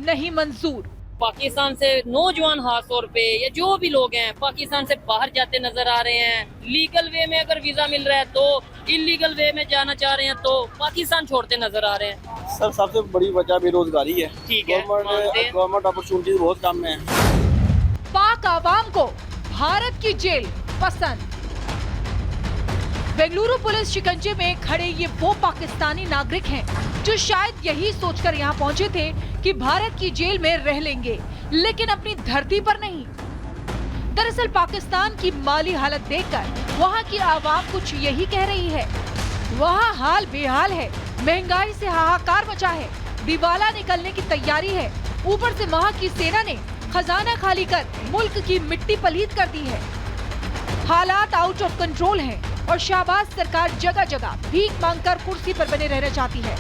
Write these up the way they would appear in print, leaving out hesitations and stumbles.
नहीं मंजूर। पाकिस्तान से नौजवान खासतौर पे या जो भी लोग हैं पाकिस्तान से बाहर जाते नजर आ रहे हैं। लीगल वे में अगर वीजा मिल रहा है तो, इलीगल वे में जाना चाह रहे हैं तो पाकिस्तान छोड़ते नजर आ रहे हैं। सर सबसे बड़ी वजह बेरोजगारी है। ठीक है, गवर्नमेंट अपॉर्चुनिटीज बहुत कम है। पाक आवाम को भारत की जेल पसंद। बेंगलुरु पुलिस शिकंजे में खड़े ये वो पाकिस्तानी नागरिक हैं जो शायद यही सोचकर यहाँ पहुँचे थे कि भारत की जेल में रह लेंगे, लेकिन अपनी धरती पर नहीं। दरअसल पाकिस्तान की माली हालत देखकर वहाँ की आवाम कुछ यही कह रही है। वहाँ हाल बेहाल है, महंगाई से हाहाकार मचा है, दिवाला निकलने की तैयारी है। ऊपर से वहाँ की सेना ने खजाना खाली कर मुल्क की मिट्टी पलीद कर दी है। हालात आउट ऑफ कंट्रोल हैं और शहबाज सरकार जगह जगह भीख मांगकर कुर्सी पर बने रहना चाहती है।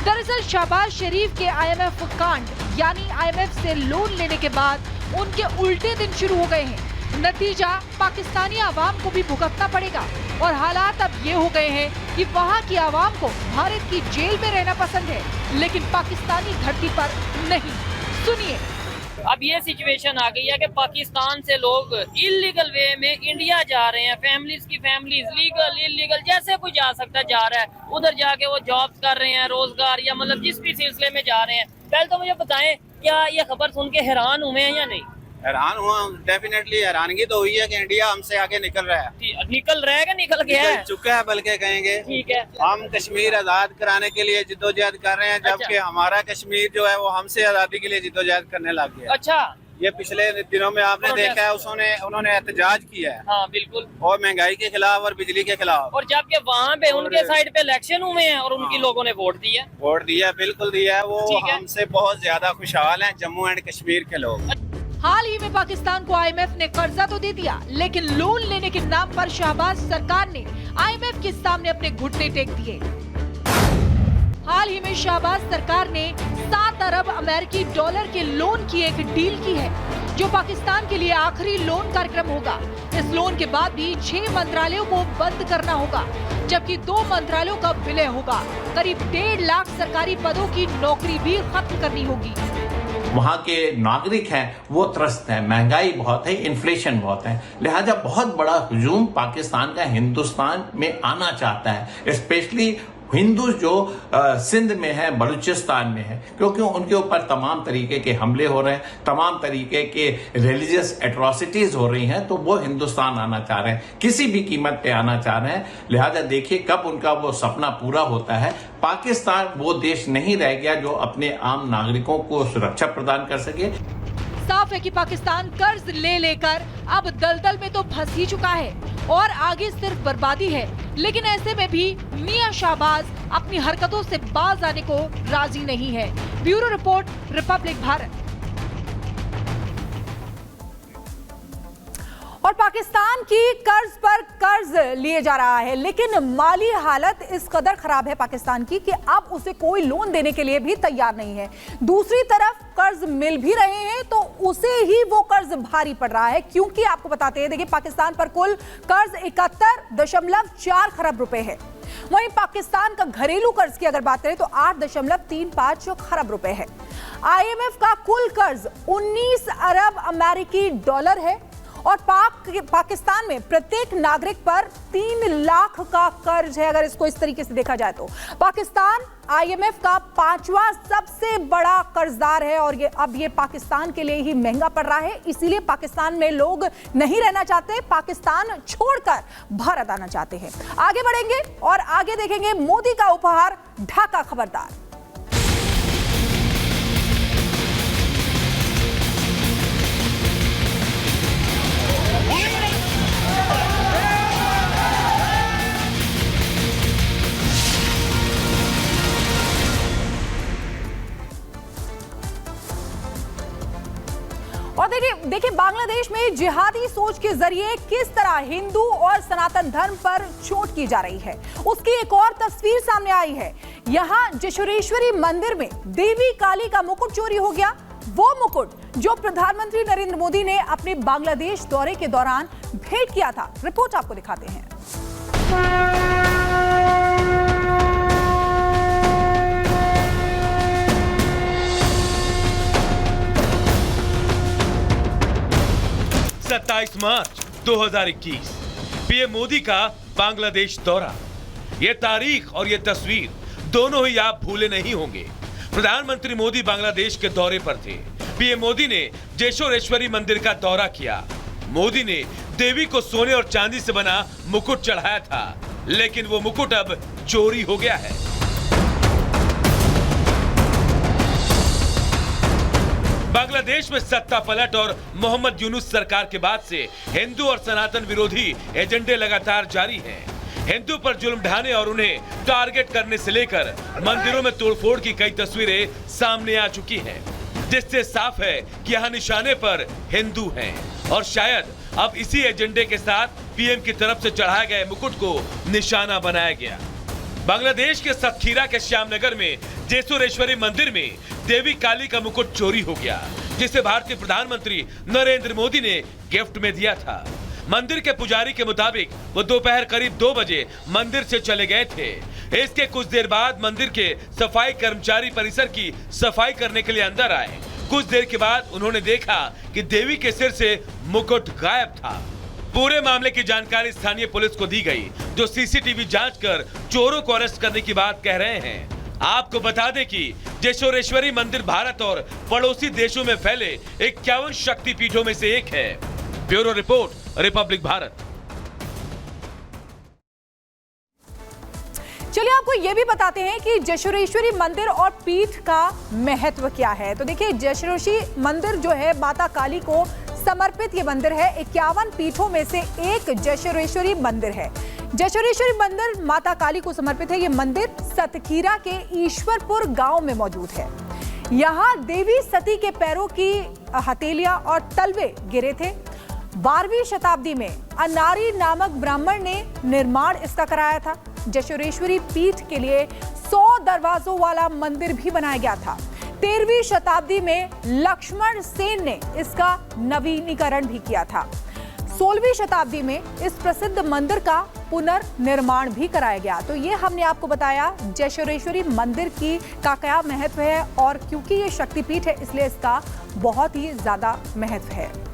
दरअसल शहबाज शरीफ के IMF कांड यानी IMF से लोन लेने के बाद उनके उल्टे दिन शुरू हो गए हैं। नतीजा पाकिस्तानी आवाम को भी भुगतना पड़ेगा और हालात अब ये हो गए हैं कि वहाँ की आवाम को भारत की जेल में रहना पसंद है, लेकिन पाकिस्तानी धरती पर नहीं। सुनिए, अब ये सिचुएशन आ गई है कि पाकिस्तान से लोग इलीगल वे में इंडिया जा रहे हैं। फैमिलीज की फैमिलीज लीगल इलीगल जैसे कोई जा सकता जा रहा है, उधर जाके वो जॉब्स कर रहे हैं, रोजगार या मतलब जिस भी सिलसिले में जा रहे हैं। पहले तो मुझे बताएं, क्या ये खबर सुन के हैरान हुए हैं या नहीं? हैरान हुआ, डेफिनेटली हैरानगी तो हुई है कि इंडिया हमसे आगे निकल रहा है। निकल रहा है कि निकल गया है? निकल चुका है बल्कि कहेंगे। ठीक है, हम कश्मीर आजाद कराने के लिए जिद्दोजहद कर रहे हैं, जबकि हमारा कश्मीर जो है वो हमसे आजादी के लिए जिद्दोजहद करने लग गया। अच्छा, ये पिछले दिनों में आपने देखा है, उन्होंने एहतजाज किया है। हाँ बिल्कुल, और महंगाई के खिलाफ और बिजली के खिलाफ। और जबकि वहाँ पे उनके साइड पे इलेक्शन हुए हैं और उनकी लोगों ने वोट दिया। वोट दिया, बिल्कुल दिया है। वो ठीक है। हमसे बहुत ज्यादा खुशहाल हैं जम्मू एंड कश्मीर के लोग। हाल ही में पाकिस्तान को IMF ने कर्जा तो दे दिया, लेकिन लोन लेने के नाम पर शहबाज सरकार ने IMF के सामने अपने घुटने टेक दिए। हाल ही में शहबाज सरकार ने 7 अरब अमेरिकी डॉलर के लोन की एक डील की है, जो पाकिस्तान के लिए आखिरी लोन कार्यक्रम होगा। इस लोन के बाद भी 6 मंत्रालयों को बंद करना होगा, जबकि 2 मंत्रालयों का विलय होगा। करीब 1.5 लाख सरकारी पदों की नौकरी भी खत्म करनी होगी। वहाँ के नागरिक हैं वो त्रस्त हैं, महंगाई बहुत है, इन्फ्लेशन बहुत है, लिहाजा बहुत बड़ा हुजूम पाकिस्तान का हिंदुस्तान में आना चाहता है। स्पेशली हिंदू जो सिंध में है, बलूचिस्तान में है, क्योंकि उनके ऊपर तमाम तरीके के हमले हो रहे हैं, तमाम तरीके के रिलीजियस एट्रॉसिटीज हो रही हैं, तो वो हिंदुस्तान आना चाह रहे हैं, किसी भी कीमत पे आना चाह रहे हैं। लिहाजा देखिए कब उनका वो सपना पूरा होता है। पाकिस्तान वो देश नहीं रह गया जो अपने आम नागरिकों को सुरक्षा प्रदान कर सके। साफ है कि पाकिस्तान कर्ज ले लेकर अब दलदल में तो फंस ही चुका है और आगे सिर्फ बर्बादी है। लेकिन ऐसे में भी मियां शहबाज अपनी हरकतों से बाज आने को राजी नहीं है। Bureau report, Republic Bharat. और पाकिस्तान की कर्ज पर कर्ज लिए जा रहा है, लेकिन माली हालत इस कदर खराब है पाकिस्तान की कि अब उसे कोई लोन देने के लिए भी तैयार नहीं है। दूसरी तरफ कर्ज मिल भी रहे हैं तो उसे ही वो कर्ज भारी पड़ रहा है, क्योंकि आपको बताते हैं, देखिए पाकिस्तान पर कुल कर्ज 71.4 खरब रुपए है। वहीं पाकिस्तान का घरेलू कर्ज की अगर बात करें तो 8.35 खरब रुपए है। IMF का कुल कर्ज 19 अरब अमेरिकी डॉलर है और पाकिस्तान में प्रत्येक नागरिक पर 3 लाख का कर्ज है। अगर इसको इस तरीके से देखा जाए तो पाकिस्तान IMF का 5वां सबसे बड़ा कर्जदार है और अब ये पाकिस्तान के लिए ही महंगा पड़ रहा है। इसीलिए पाकिस्तान में लोग नहीं रहना चाहते, पाकिस्तान छोड़कर भारत आना चाहते हैं। आगे बढ़ेंगे और आगे देखेंगे मोदी का उपहार, ढाका खबरदार। और देखिए बांग्लादेश में जिहादी सोच के जरिए किस तरह हिंदू और सनातन धर्म पर चोट की जा रही है, उसकी एक और तस्वीर सामने आई है। यहाँ जशोरेश्वरी मंदिर में देवी काली का मुकुट चोरी हो गया, वो मुकुट जो प्रधानमंत्री नरेंद्र मोदी ने अपने बांग्लादेश दौरे के दौरान भेंट किया था। रिपोर्ट आपको दिखाते हैं। 27 मार्च 2021 पीएम मोदी का बांग्लादेश दौरा। ये तारीख और ये तस्वीर दोनों ही आप भूले नहीं होंगे। प्रधानमंत्री मोदी बांग्लादेश के दौरे पर थे। पीएम मोदी ने जेशोरेश्वरी मंदिर का दौरा किया। मोदी ने देवी को सोने और चांदी से बना मुकुट चढ़ाया था, लेकिन वो मुकुट अब चोरी हो गया है। बांग्लादेश में सत्ता पलट और मोहम्मद यूनुस सरकार के बाद से हिंदू और सनातन विरोधी एजेंडे लगातार जारी हैं। हिंदू पर जुल्म ढाने और उन्हें टारगेट करने से लेकर मंदिरों में तोड़फोड़ की कई तस्वीरें सामने आ चुकी हैं, जिससे साफ है कि यहाँ निशाने पर हिंदू हैं और शायद अब इसी एजेंडे के साथ पीएम की तरफ से चढ़ाए गए मुकुट को निशाना बनाया गया। बांग्लादेश के सतखीरा के श्यामनगर में जेशोरेश्वरी मंदिर में देवी काली का मुकुट चोरी हो गया, जिसे भारतीय प्रधानमंत्री नरेंद्र मोदी ने गिफ्ट में दिया था। मंदिर के पुजारी के मुताबिक वो दोपहर करीब 2 बजे मंदिर से चले गए थे। इसके कुछ देर बाद मंदिर के सफाई कर्मचारी परिसर की सफाई करने के लिए अंदर आए। कुछ देर के बाद उन्होंने देखा कि देवी के सिर से मुकुट गायब था। पूरे मामले की जानकारी स्थानीय पुलिस को दी गई, जो सीसीटीवी जांच कर चोरों को अरेस्ट करने की बात कह रहे हैं। आपको बता दें कि जेशोरेश्वरी मंदिर भारत और पड़ोसी देशों में फैले 51 शक्तिपीठों में से एक है। Bureau report, Republic Bharat. चलिए आपको ये भी बताते हैं कि जेशोरेश्वरी मंदिर और पीठ का महत्व क्या है। तो देखिए, जेशोरेश्वरी मंदिर जो है माता काली को समर्पित ये मंदिर है। 51 पीठों में से एक जेशोरेश्वरी मंदिर है। जेशोरेश्वरी मंदिर माता काली को समर्पित है। ये मंदिर सतखीरा के ईश्वरपुर गांव में मौजूद है। यहाँ देवी सती के पैरों की हथेलियां और तलवे गिरे थे। 12वीं शताब्दी में अनारी नामक ब्राह्मण ने निर्माण इसका कराया था। जेशोरेश्वरी पीठ के लिए 100 दरवाजों वाला मंदिर भी बनाया गया था। 13वीं शताब्दी में लक्ष्मण सेन ने इसका नवीनीकरण भी किया था। 16वीं शताब्दी में इस प्रसिद्ध मंदिर का पुनर्निर्माण भी कराया गया। तो ये हमने आपको बताया जेशोरेश्वरी मंदिर का क्या महत्व है, और क्योंकि ये शक्तिपीठ है इसलिए इसका बहुत ही ज्यादा महत्व है।